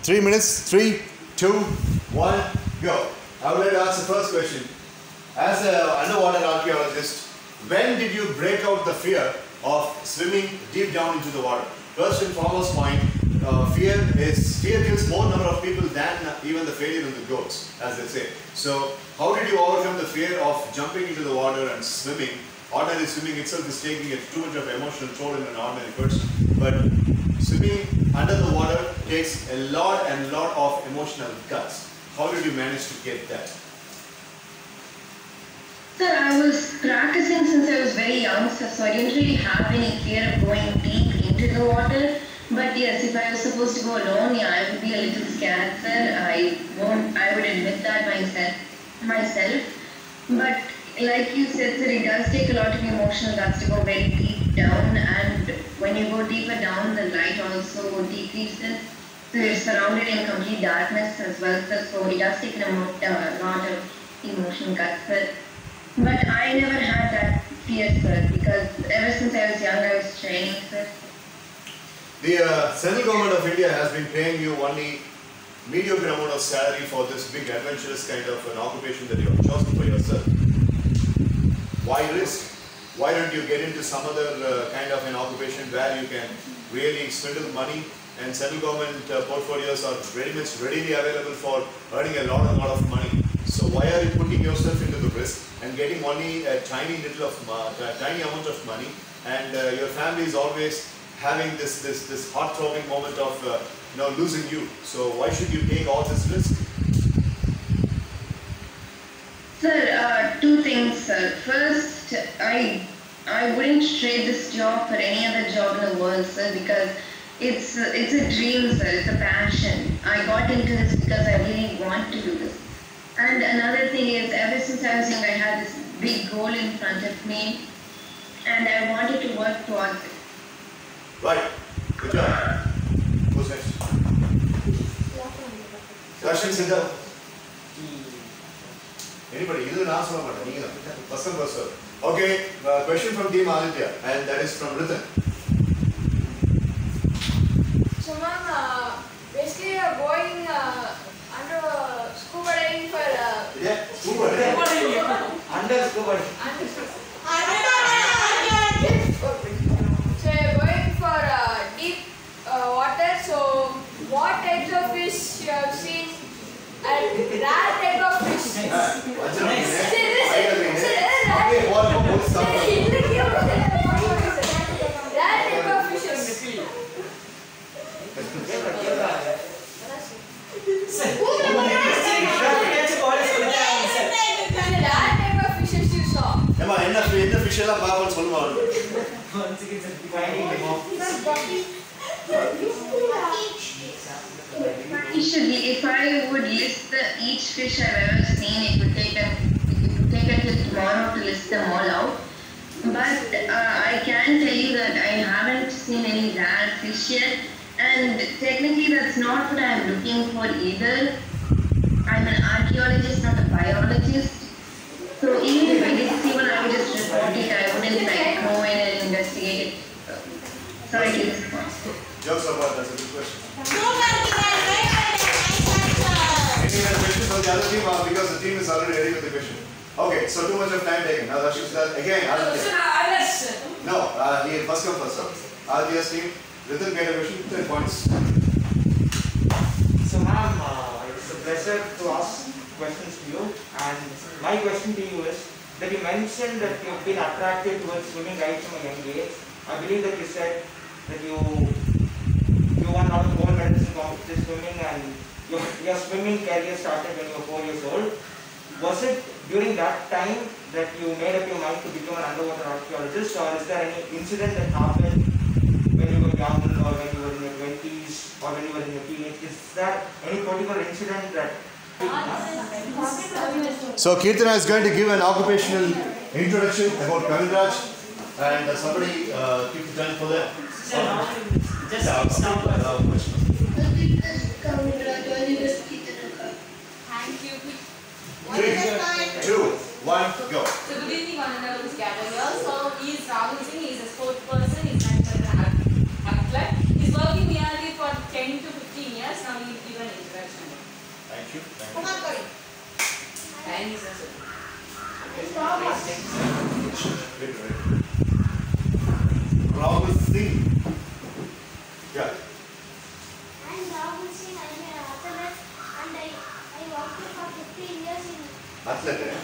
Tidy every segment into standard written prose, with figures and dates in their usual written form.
3 minutes. 3, 2, 1, go. I would like to ask the first question. As an underwater archaeologist, when did you break out the fear of swimming deep down into the water? First and foremost point, fear kills more number of people than even the failure in the goats, as they say. So, how did you overcome the fear of jumping into the water and swimming? Ordinary swimming itself is taking too much of emotional toll in an ordinary person. But swimming under the water takes a lot of emotional guts. How did you manage to get that? Sir, I was practicing since I was very young, sir, so I didn't really have any fear of going deep into the water. But yes, if I was supposed to go alone, yeah, I would be a little scared, sir. I would admit that myself. But like you said, sir, it does take a lot of emotional guts to go very deep down, and when you go deeper down, the light also decreases. So you're surrounded in complete darkness as well, sir. So it does take a lot of emotional guts, sir. But I never had that fear, sir, because ever since I was young, I was training, sir. The central government of India has been paying you only mediocre amount of salary for this big adventurous kind of an occupation that you have chosen for yourself. Why risk? Why don't you get into some other kind of an occupation where you can really swindle money, and central government portfolios are very much readily available for earning a lot of money. So why are you putting yourself into the risk and getting only a tiny amount of money, and your family is always having this heart-throbbing moment of losing you? So why should you take all this risk? Sir, two things, sir. First, I wouldn't trade this job for any other job in the world, sir, because it's a dream, sir. It's a passion. I got into this because I really want to do this. And another thing is, ever since I was young, I had this big goal in front of me, and I wanted to work towards it. Right. Good job. Who's next? Darshan, Siddha. Anybody? You didn't answer one. First come first. Okay. Question from Team Aditya, and that is from Ritan. So, ma'am, basically, you're going under scuba diving for. Yeah, scuba diving. Under scuba diving. So, you're going for deep water. So, what types of fish you have seen? And rare type of fish. If I would list each fish I've ever seen, it would take until tomorrow to list them all out. But I can tell you that I haven't seen any rare fish yet, and technically that's not what I'm looking for either. I'm an archaeologist, not a biologist. So even if I did see one, I would just report it. I wouldn't go in and investigate it. Sorry to disappoint. Jokes apart, that's a good question. Any other questions from the other team, because the team is already ready with the question? Okay, so too much of time taken. Now Darshan, again, no, he first come first serve. Aditya's team, Ritan get a question, 10 points. So ma'am, it's a pleasure to ask questions to you, and my question to you is that you mentioned that you've been attracted towards swimming right from a young age. I believe that you said that you won all the gold medals in competitive swimming, and your swimming career started when you were 4 years old. Was it during that time that you made up your mind to become an underwater archaeologist, or is there any incident that happened when you were young, or when you were in your 20s, or when you were in your teenage? Is there any particular incident that... So Kirtana is going to give an occupational introduction about Kavinraj, and somebody keep the time for that. Thank you. 3, 2, 1, go. So good evening, one and all who's gathered here. So he is Rahul Singh. He is a sports person. He's an athlete. He's working nearly for 10 to 15 years. Now he you. Thank you, sir. Wait. Rahul Singh. Yeah. I'm Rahul Singh. I'm an athlete and I worked for 15 years in. Athlete, eh?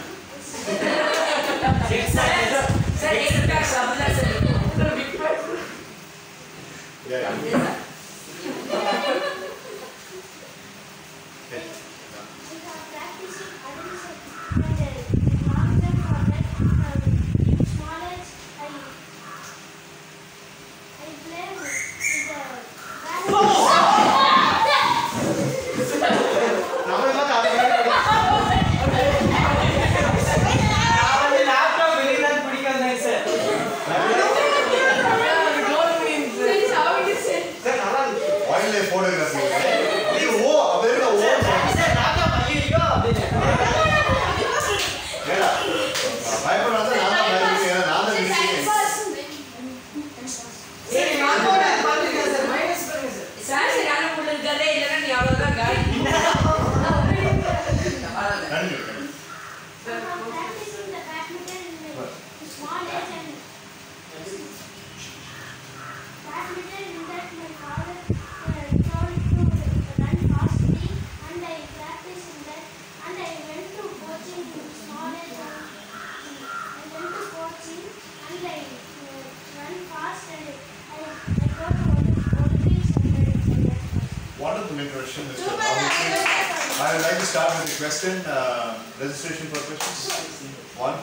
Yeah. I have practicing hurdles and long jump for that. Small age, I play with the Wildlife photography. practicing the badminton in my small age and badminton in that my father told to run fastly and I practiced in that and I went to coaching in small age and I went to coaching and I run fast and I got Olympics and Wonderful introduction, Mr. Rahul Singh. I would like to start with the question. Registration for questions. 1,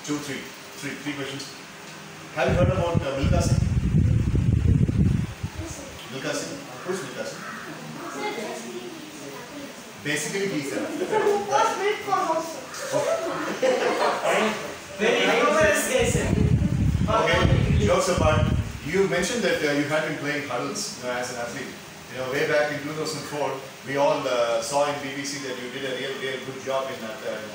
2, 3. Three questions. Have you heard about Milka Singh? Milka Singh? Who's Milka Singh? Basically, he's an athlete. Okay, jokes apart. You mentioned that you had been playing hurdles as an athlete. Way back in 2004, we all saw in BBC that you did a real good job in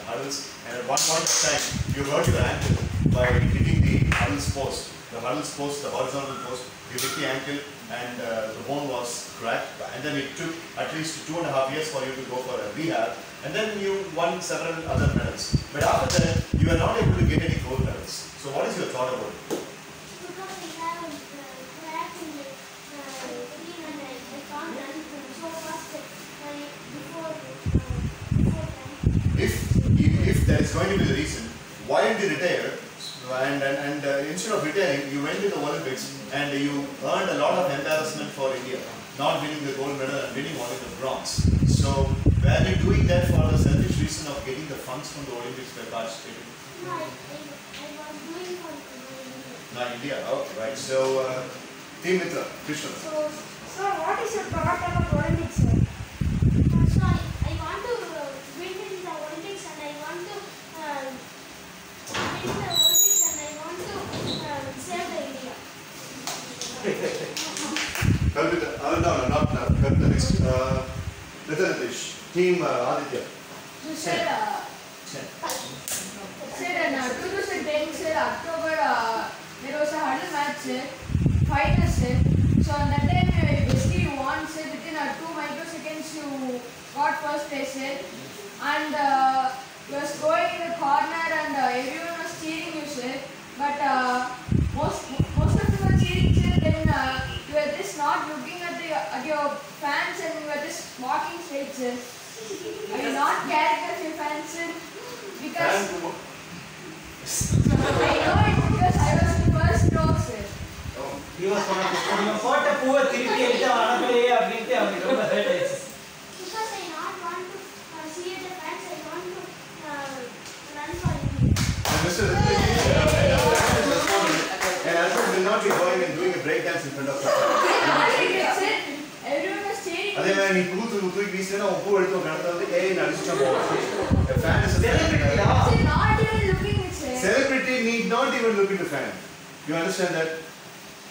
hurdles. And at one point of time, you hurt your ankle by hitting the hurdles post. The horizontal post. You hit the ankle, and the bone was cracked. And then it took at least 2.5 years for you to go for a rehab. And then you won several other medals. But after that, you are not able to get any gold medals. So, what is your thought about it? Because I have crack in the skin and I can't run so fast before time. If that is going to be the reason, why did you retire? And instead of retiring, you went to the Olympics and you earned a lot of embarrassment for India, not winning the gold medal and winning only the bronze. So, were you doing that for the selfish reason of getting the funds from the Olympics by participating? No, I was doing for India. Not India, oh, right. So, Team Mitra, Krishna. So, sir, what is your thought about Olympics, sir? So, I want to win in the Olympics and I want to win the Olympics and I want to save the India. Kalpita, no, not Kalpita, next. Nitish, Team Aditya. So, sir, in 2010, sir, October, there was a hurdle match, sir, fighters, sir. So, on that time, basically you won, sir, within 2 microseconds you got first place, sir. And you was going in the corner and everyone was cheering you, sir. But most of them were cheering, sir. Then you were just not looking at your fans and you were just walking straight, sir. Are you not caring of your fans, sir? Because I know it because I was in first row, sir. He was one of the photo poor திருப்பி எடுத்து அனுப்பலையே அப்படினு அவனுக்கு ரொம்ப hurt ஆயிடுச்சு. Because I not want to see the fans, I want to run for India. And Mr. Nitish, and Alfred will not be going and doing a break dance in front of us. Everyone was cheering. அதே மாதிரி நீ தூக்கி வீசினா பூ எடுத்து நடத்த வந்து ஏய் நடிச்சா போவான். A fan is a celebrity. Sir, not even looking at sir. Celebrity need not even look into fan. You understand that?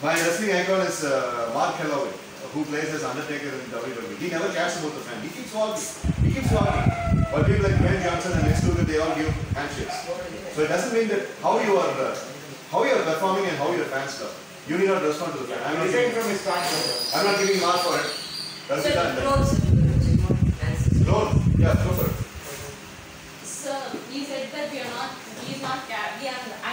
My wrestling icon is Mark Calloway, who plays as Undertaker in WWE. He never cares about the fan. He keeps walking. While people like Dwayne Johnson and Lex Luger, they all give handshakes. So it doesn't mean that how you are performing and how your fans love. You need not respond to the fan. I'm not giving mark for it. That's it. Close. Close. Yeah, go for it. Sir, he said that I'm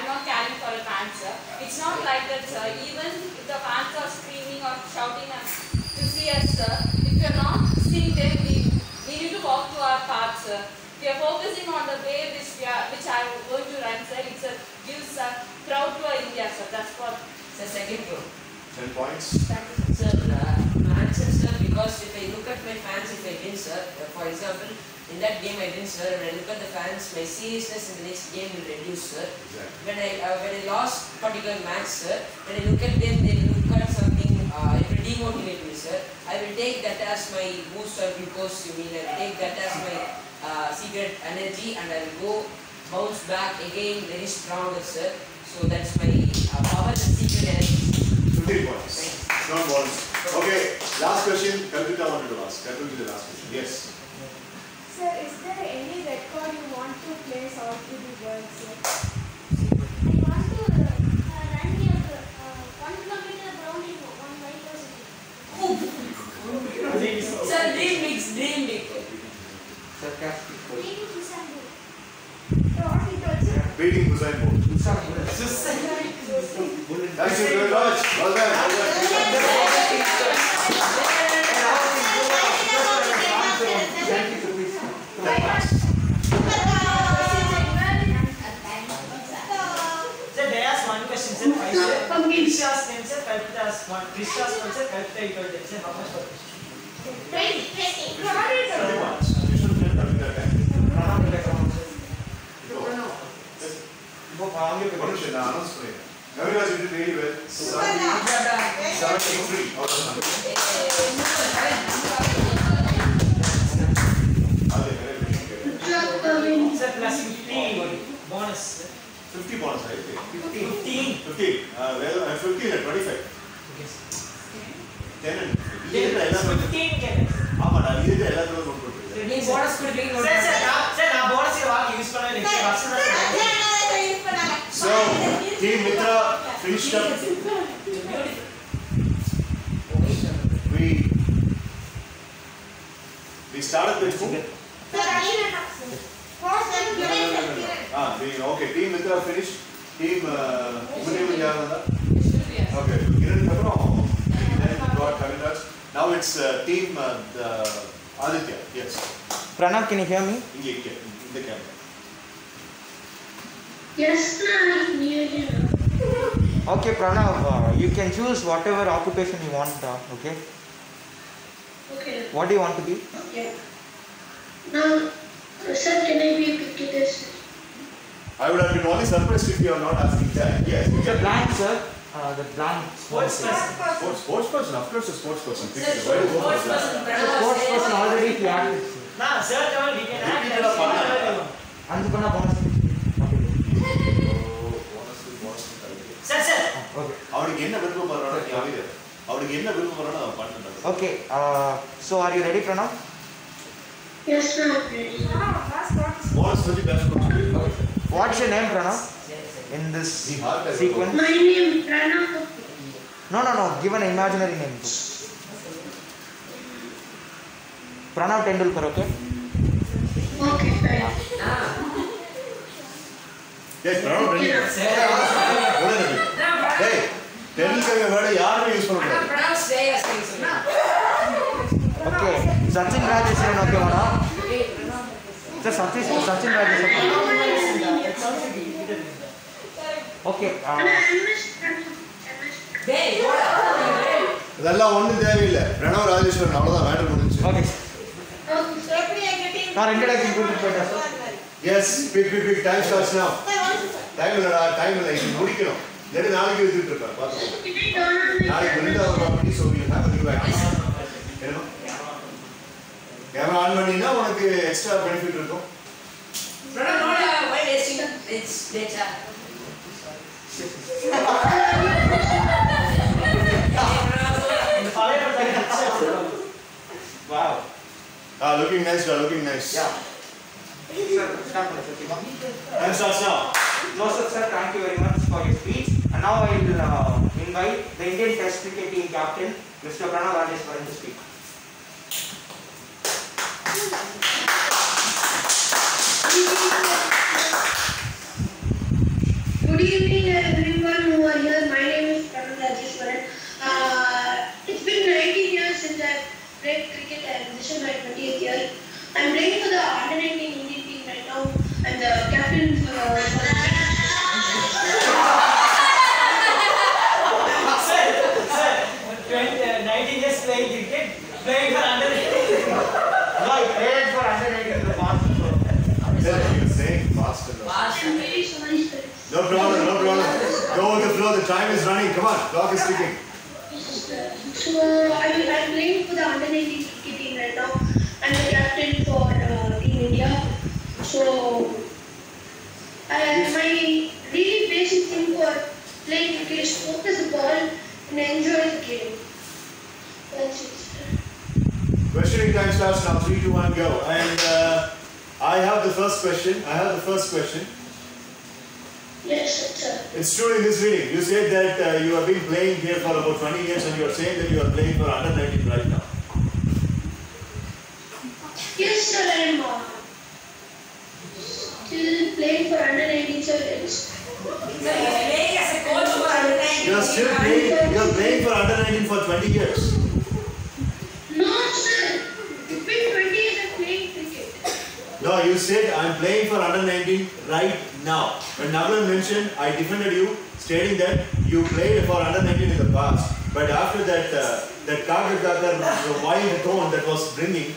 not caring for a fans, sir. It's not like that, sir. Even if the fans are screaming or shouting to see us, sir, if you're not seeing them, we need to walk to our path, sir. We are focusing on the way which I am going to run, sir. It gives a crowd to our India, sir. That's what. Sir, second row. 10 points. Sir, answer, sir, because if I look at my fans, if I win, sir, for example, in that game I win, sir, when I look at the fans, my seriousness in the next game will reduce, sir. Exactly. When I lost particular match, sir, when I look at them, they look at something, it will demotivate me, sir. I will take that as my boost or glucose, you mean, I will take that as my secret energy and I will go bounce back again very stronger, sir. So that's my power and secret energy. 15 points. Not balls. Okay, last question. Kalpita wanted to ask. That will be the last question. Yes. Sir, is there any record you want to place out to the world, sir? I want to run here 1 kilometer around in 1 microsecond. Sir, dream big. Sarcastic. Beating Susan Bolt. Beating Usain Bolt. Thank you very much. Well done. Sir, may I ask one question, sir? Krishna's name, sir. Kalpita's one. Krishna's one, sir. Kalpita, you told them, sir. How much for Krishna? 30 points. You should have Kalpita that time. What is it? Announce for you. Everyone did really well. 73 out of 100. Sir, plus 50 bonus, sir. 50 bonus, right? 15. 15. Well, I'm 15 at 25. 10 and 15 can. ஆமாடா இதுக்கு எல்லாத்துக்கும் note போட்டுருக்கேன். நீ bonus கொடுப்பீங்க. Sir, நான் bonus வாங்கி use பண்ணவே இல்லை. So, Team Mitra finished up. We started with who? Okay, Team Mitra finished. Team Okay, now it's Team Aditya. Yes. Pranav, can you hear me? In the camera. Yes, sir, I can hear you. Okay, Pranav, you can choose whatever occupation you want, okay? Okay. What do you want to be? Okay. Now, sir, can I be a cricket? I would have been only surprised if you are not asking that. Yes. It's a blank, sir. The blank. Sports person. Sports person, of course, a sports person. Sir, Why do you go for sports that? person. Sports person already he acted. Nah, sir, we can act. Anju panna bonus. Sir. Okay. அவனுக்கு என்ன விருப்பப்படுறானோ நீ அமைதியா இரு. அவனுக்கு என்ன விருப்பப்படுறானோ அவன் பண்ணுறான். Okay. So are you ready, Pranav? Yes, sir, I'm ready. Bonus பத்தி பேசணும். What's your name, Pranav? In this sequence? My name is Pranav. No. Give an imaginary name. Pranav Tendulkar, okay? Okay, fine. Yes, Pranav Tendulkar. Hey, Tendulkar word யாரும் use பண்ண கூடாது. Pranav Shreyas thing, sir. Okay. Sachin Rajesh, okay, Mana? Sir, Sachin Rajesh. Okay. Hey, what? இதெல்லாம் ஒண்ணும் தேவையில்லை. பிரணவ் ராஜேஸ்வரன் அவ்வளவுதான் matter முடிஞ்சு. Okay. நான் ரெண்டு டைம் கூட்டிட்டு போயிட்டேன் sir. Yes, big time starts now. Time இல்லடா, டைம் இல்லை. இது முடிக்கணும். இல்ல நாளைக்கு வித்துட்டு இருப்பார். பாத்துக்கோ. நாளைக்கு விருந்தா property so we have a new activity. என்ன? கேமரா ஆன் பண்ணினா உனக்கு எக்ஸ்ட்ரா பெனிஃபிட் இருக்கும். Pranav, no, why wasting its data? Wow. Looking nice, looking nice. Yeah. Sir, start with the Time starts now. Joseph sir, thank you very much for your speech. And now I will invite the Indian Test cricket team captain, Mr. Pranav Rajesh, to speak. evening, everyone who are here. My name is Pranav. It's been 19 years since I've played cricket, and this is my 20th year. I'm playing for the under-19 Indian team right now. I'm the captain for Sir, 19 years playing cricket, playing for under-19. No, I played for under-19 in the past. You're saying faster. I'm very sorry, sir. No problem, no problem. Go with the flow, the time is running. Come on, clock is ticking. So I'm playing for the under-19 cricket team right now. I'm the captain for Team India. So my really basic thing for playing cricket is focus the ball and enjoy the game. That's it, sir. Questioning time starts now. 3, 2, 1, go. And I have the first question. Yes, sir. It's true in this reading. You said that you have been playing here for about 20 years and you are saying that you are playing for under-19 right now. Yes, sir. I'm still playing for under-19, sir. Playing as a coach for under-19. You are still playing. You are playing for under-19 for 20 years. No, sir. It's been 20 years I'm playing cricket. No, you said I am playing for under-19 right now. When Nagalan mentioned, I defended you, stating that you played for under-19 in the past. But after that, that the wild tone that was bringing,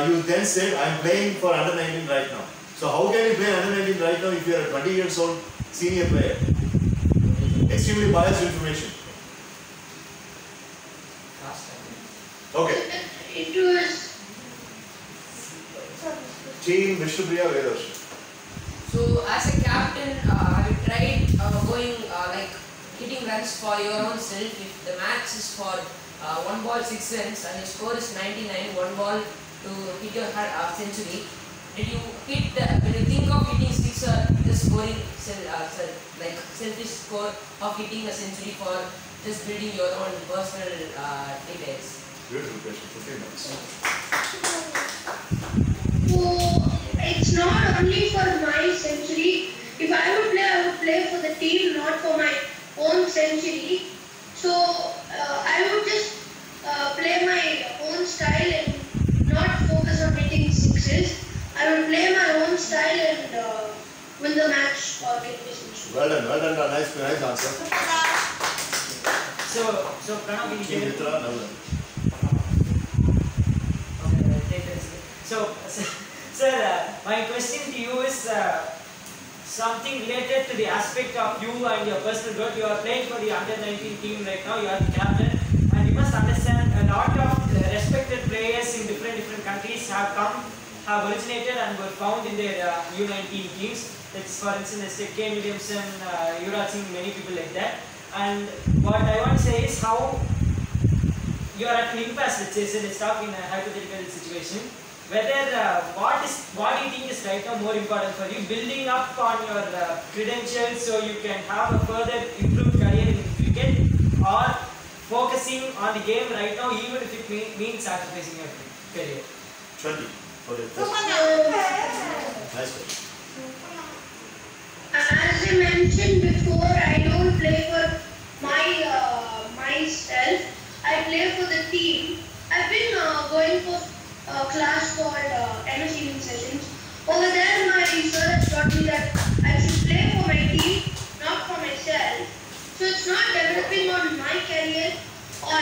you then said I am playing for under-19 right now. So how can you play under-19 right now if you are a 20 years old senior player? Extremely biased information. Okay. It was. Team Vishnupriya Vedarshan. So as a captain, have you tried like hitting runs for your own self? If the match is for 1 ball 6 runs and your score is 99, 1 ball to hit your century, did you hit when you think of hitting 6 or just scoring like selfish score of hitting a century for just building your own personal details? Beautiful question. 15 minutes. So it's not only for my century. If I would play for the team, not for my own century. So I would just play my own style and not focus on hitting sixes. I would play my own style and win the match or get the century. Well done. Nice answer. So Pranav, can you Team hear me? Mitra, Nagalan. So, sir, my question to you is something related to the aspect of you and your personal growth. You are playing for the under-19 team right now. You are the captain, and you must understand a lot of respected players in different countries have originated and were found in their U19 teams. That's, for instance, Kane Williamson, Yuvraj Singh, many people like that. And what I want to say is how you are at an impasse. Let's talk in a hypothetical situation. Whether what do you think is right now more important for you? Building up on your credentials so you can have a further improved career in cricket, or focusing on the game right now, even if it means sacrificing your career? 20 for the first. Nice question. As I mentioned before, I don't play for myself. I play for the team. I've been going for a class called MS Evening Sessions. Over there, my sir has taught me that I should play for my team, not for myself. So it's not developing on my career or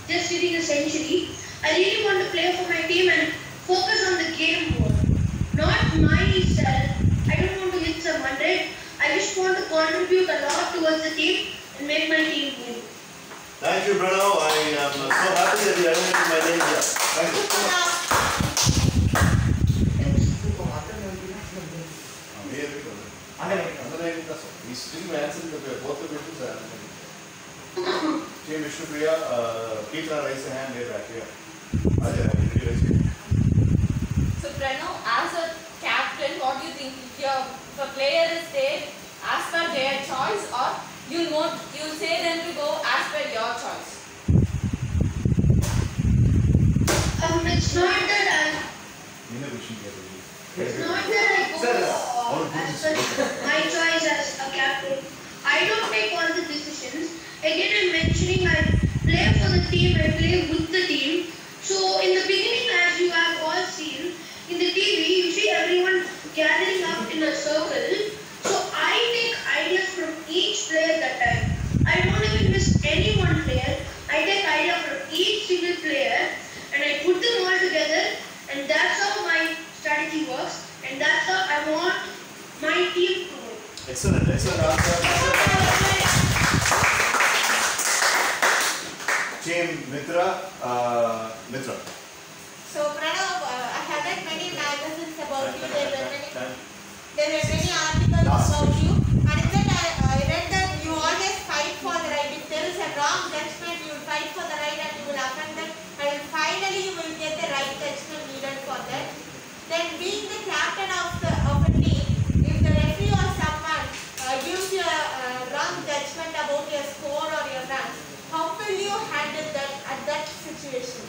just hitting a century. I really want to play for my team and focus on the game more, not myself. I don't want to hit some 100. I just want to contribute a lot towards the team and make my team win. Thank you, Pranav. I am so happy that you identified my name here. Thank you. He's still answering both the questions. Team Vishnupriya, Petra, raise a hand here back here. Ajay, did you raise your hand? So Pranav, as a captain, what do you think? If a player is there as per their choice, or you say them to go as per your choice? It's not that I It's It's not that I go as per my choice as a captain. I don't take all the decisions. Again, I'm mentioning I play for the team, I play with the team. So in the beginning, as you have all seen, in the TV, you see everyone gathering up in a circle. So I take ideas from each player that time. I don't even miss any one player. I take idea from each single player and I put them all together, and that's how my strategy works, and that's how I want my team to win. Excellent answer. Team Mitra. So Pranav, I have read many magazines about you. There were many articles about you, and in that I read that you always fight for the right. If there is a wrong judgment, you will fight for the right and you will affect that, and finally you will get the right judgment needed for that. Then being the captain of a team, if the referee or someone gives you a wrong judgment about your score or your runs, how will you handle that at that situation?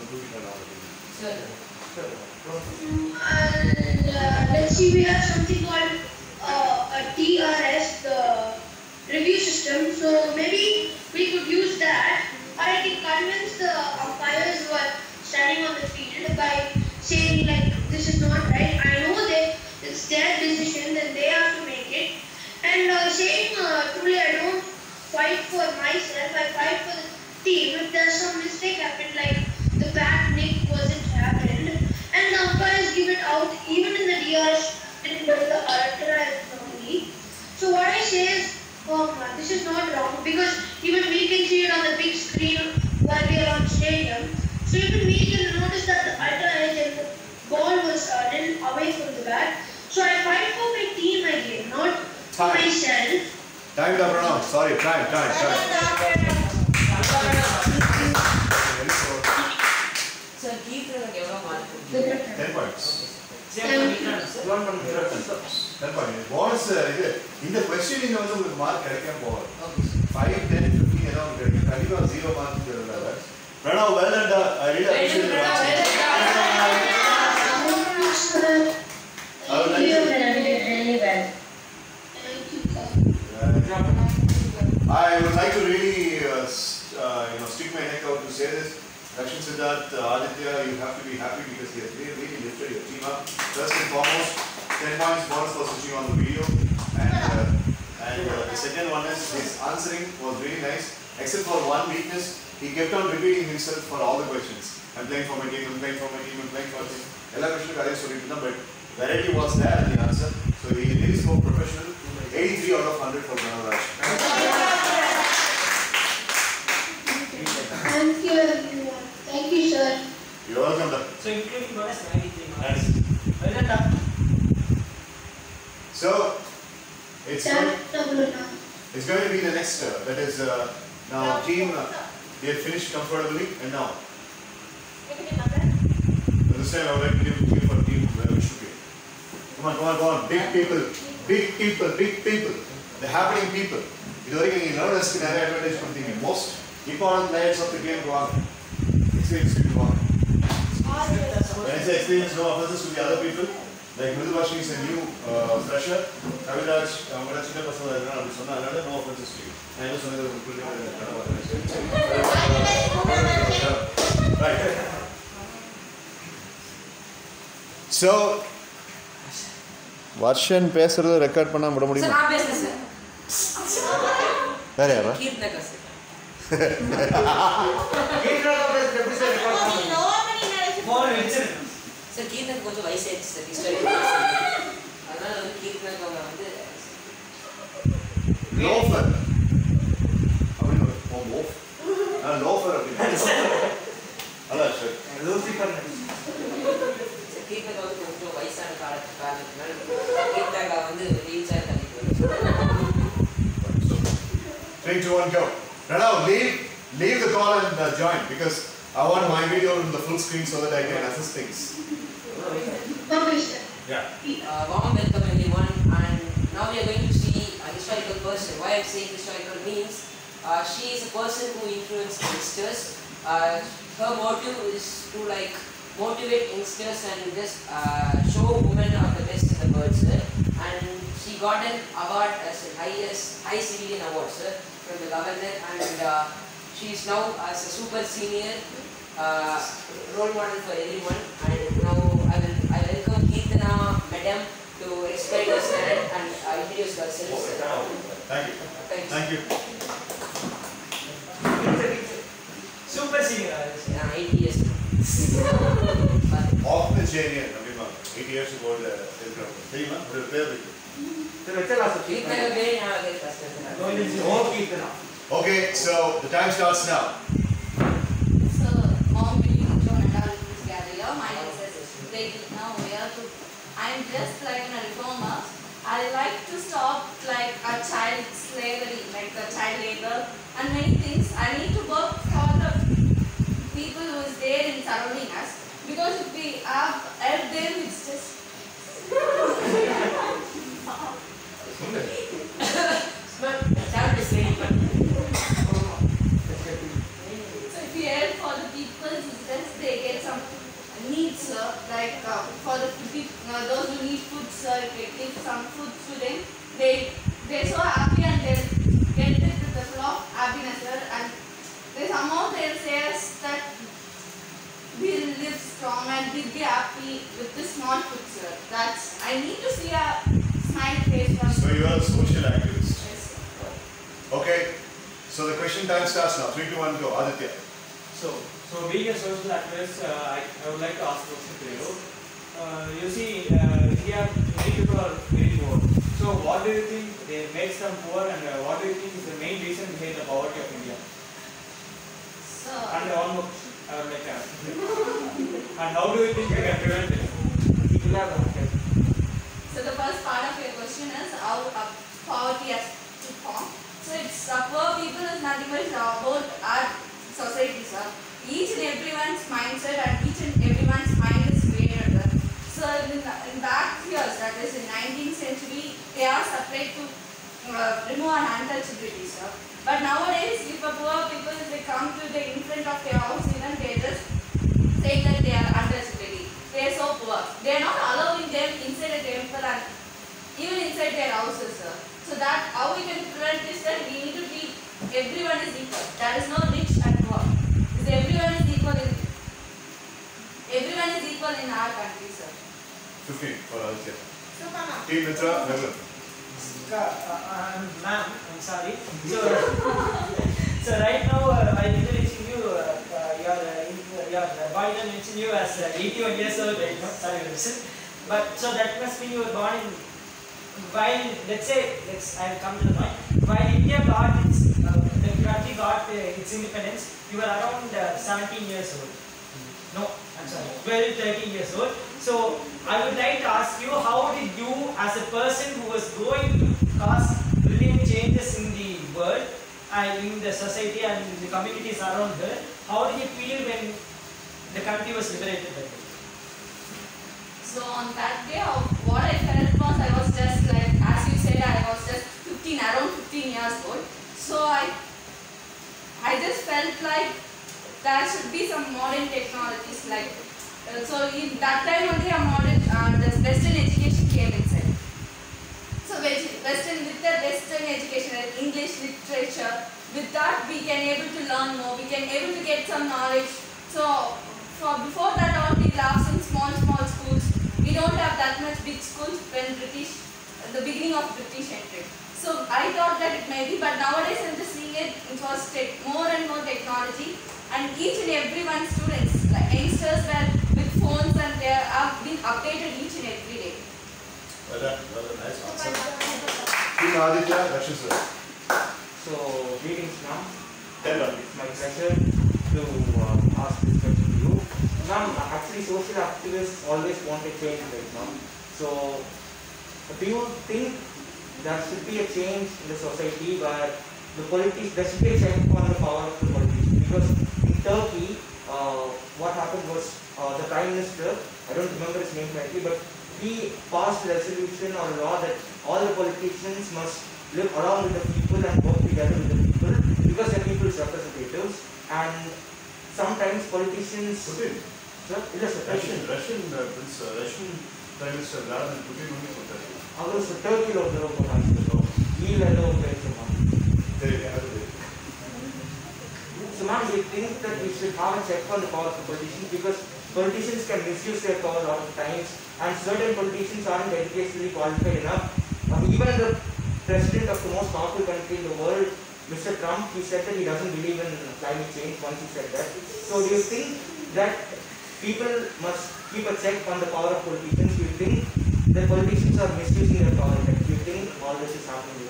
Let's see, we have something called a TRS, the review system. So maybe we could use that, or I can convince the umpires who are standing on the field by saying like this is not right. I know that it's their decision and they have to make it. And saying truly I don't fight for myself, I fight for the team. If there's some mistake happened, like the back nick wasn't happened, and the umpires give it out, even in the DRS, didn't do the unauthorized normally. So what I say is, this is not wrong, because even we can see it on the big screen while we are on stadium. So even we can notice that the ultra edge and the ball was then away from the bat. So I fight for my team again, not for myself. Time up, Pranav. Sorry, time. Sir, keep the camera mark. 10 points. 10 points. Bonus, in the questioning also with mark கிடைக்காம போகும். 5, 10, 15 எல்லாம் கிடைக்கும். கண்டிப்பா 0 mark இருக்குறதால. Pranav, well done. I really appreciate your answer. You did really well. I would like to really stick my neck out to say this. Rakshan Siddharth, Aditya, you have to be happy because he has really lifted your team up. First and foremost, 10 points bonus for switching on the video. And the second one is his answering was really nice. Except for one weakness, he kept on repeating himself for all the questions. I'm playing for my team, I'm playing for my team, I'm playing for my team. Ella questions are solid, but variety was there in the answer. So he really spoke professional. 83 out of 100 for Pranav. Thank you everyone. Thank you, sir. You're welcome. So including bonus 93 marks. Nice. Well done. So it's going to be the next. That is now team. They have finished comfortably, and now this time I would like to give for team where we should be. Come on. Big people. The happening people. Iduvaraikku neenga nervous ku nariya advantage கொடுத்தீங்க. Most important players of the game go on. Experience to go on. When I say experience, no offenses to the other people. Like Mridubhashi is a new fresher. Kaviraj, அவங்கள சின்ன பசங்க இருக்காங்க அப்படி சொன்னா அதனால no offenses to you. நான் என்ன சொன்னது உங்களுக்கு right. So Varshan பேசுறது ரெக்கார்ட் பண்ணா விட முடியுமா? சார் நான் பேசுறேன் சார். வேற யாரா? கீர்த்தனா சார். சார் கீர்த்தனா கொஞ்சம் வயசாயிடுச்சு சார் ஹிஸ்டாரிக்கல் அதனால வந்து கீர்த்தனா வந்து லோஃபர் அப்படின்னு லோஃப் லோஃபர் அப்படின்னு அதான் சார் லூசிஃபர் கீர்த்தனா வந்து கொஞ்சம் வயசான காரணத்தினால கீர்த்தனா வந்து ரீச்சாக தள்ளிட்டு 3, 2, 1, go. Now leave the call and join because I want my video on the full screen so that I can assess things. Yeah. Warm welcome everyone, and now we are going to see a historical person. Why I'm saying historical means she is a person who influenced youngsters. Her motive is to motivate youngsters and just show women are the best in the world, sir. And she got an award as the high civilian award, sir, from the governor, and she is now as a super senior role model for everyone. And now I welcome Kirtana Madam to explain her stand and introduce herself. Thank you. Thank you. Super senior. 8 years. Off the chain, 8 years ago, okay, so the time starts now. So, mom will you join and all this gather here. My name is Lady. Now we are to. I'm just like a reformer. I like to stop like a child slavery, like the child labor and many things. I need to work for the people who is there in surrounding us, because if we have help them, it's just so if we help for the people, it's just they get some needs, like for the those who need food, if we give some food to them, they're so happy and they'll get it with the full of happiness, and they somehow they'll say us that we'll live strong and we'll be happy with this small food, sir. That's, I need to see a smile face from. So you are a social activist. Yes. Okay, so the question time starts now. 3, 2, 1, go. Aditya. So being a social activist, I would like to ask a question to you. You see, India, many people are very poor. So what do you think makes them poor, and what do you think is the main reason behind the poverty of India? So, And one more question I would like to ask. And how do you think we can prevent it? so the first part of your question is how poverty has to form. So it's poor people is nothing but about our society, sir. Each and everyone's mindset and each and everyone's mind is created. So in back years, that is in 19th century, they are separate to remove an untouchability, sir. But nowadays, if a poor people, if they come to the in front of their house, even they just say that they are untouchability. They are so poor. They are not allowing them inside a temple and even inside their houses, sir. So that how we can prevent this, that we need to treat everyone is equal. There is no rich and poor. Everyone is equal in our country, sir. 15 for Aditya. Supana. Team Mitra, Nagan. Ma'am, I'm sorry. So right now, I introducing you, your body mentioned you as 81 years old right now. Sorry, but so that must mean you were born in, while, I'll come to the point. While India got its, the country got its independence, you were around 17 years old. No, I'm sorry, 12, 13 years old. So I would like to ask you, how did you, as a person who was going to cause brilliant changes in the world and in the society and in the communities around her, how did you feel when the country was liberated by you? So on that day, what I felt was I was just like, as you said, I was just 15, around 15 years old. So I just felt like there should be some modern technologies, like so in that time only a modern the Western education came inside. So with the Western education, like English literature, with that we can able to learn more, we can able to get some knowledge. So before that all we have some small schools. We don't have that much big schools when the beginning of British entry. So I thought that it may be, but nowadays I'm just seeing it was more and more technology, and each and every one students, like youngsters were with phones and they have been updated each and every day. Well done, nice answer. Team Aditya, Dakshin sir. So, greetings ma'am. Tell us. It's my pleasure to ask this question to you. Ma'am, actually social activists always want a change right now. So, do you think there should be a change in the society where there should be a check on the power of the politicians? Because in Turkey, what happened was the Prime Minister, I don't remember his name correctly, but he passed a resolution or a law that all the politicians must live along with the people and work together with the people because they're people's representatives. And sometimes politicians Sir, ಇಲ್ಲ sir Russian Prime Minister Vladimir Putin only ಕೊಡ್ತಾರೆ. ಅವರು ಟರ್ಕಿలో ಹೋಗ್ತಾರೆ ಇಲ್ಲೆಲ್ಲ ಹೋಗ್ತಾರೆ So ma'am, we think that we should have a check on the power of the politicians because politicians can misuse their power a lot of times and certain politicians aren't educationally qualified enough. Even the president of the most powerful country in the world, Mr. Trump, he said that he doesn't believe in climate change once he said that. So do you think that people must keep a check on the power of politicians? Do you think that politicians are misusing their power? Do you think all this is happening?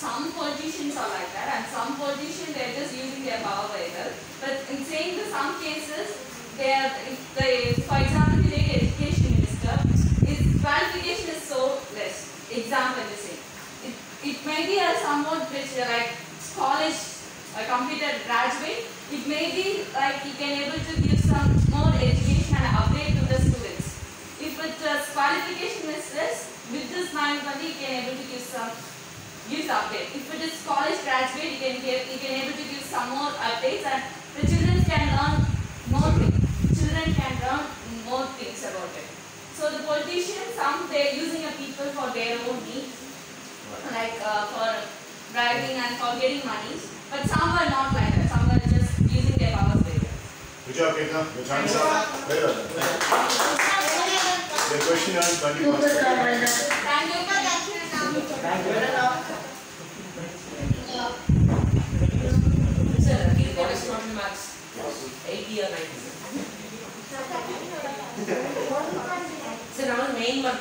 Some politicians are like that, and some politicians they are just using their power very well. But in saying that some cases, for example, today education minister, his qualification is so less. Example, to say, it may be a somewhat which like college, a completed graduate. It may be like he can able to give some more education and update to the students. If its qualification is less, with this mind only he can able to give update. If it is college graduate, he can able to give some more updates, and the children can learn more things. Children can learn more things about it. So the politicians, some they are using a people for their own needs, like for bribing and for getting money. But some are not like that. Some are just using their powers very well. Good job, Ekta. Your time is up. Very well. The question earned 20 marks. Thank you. Thank you. Sir, he got his marks 80 or 90. Sir, our main mark.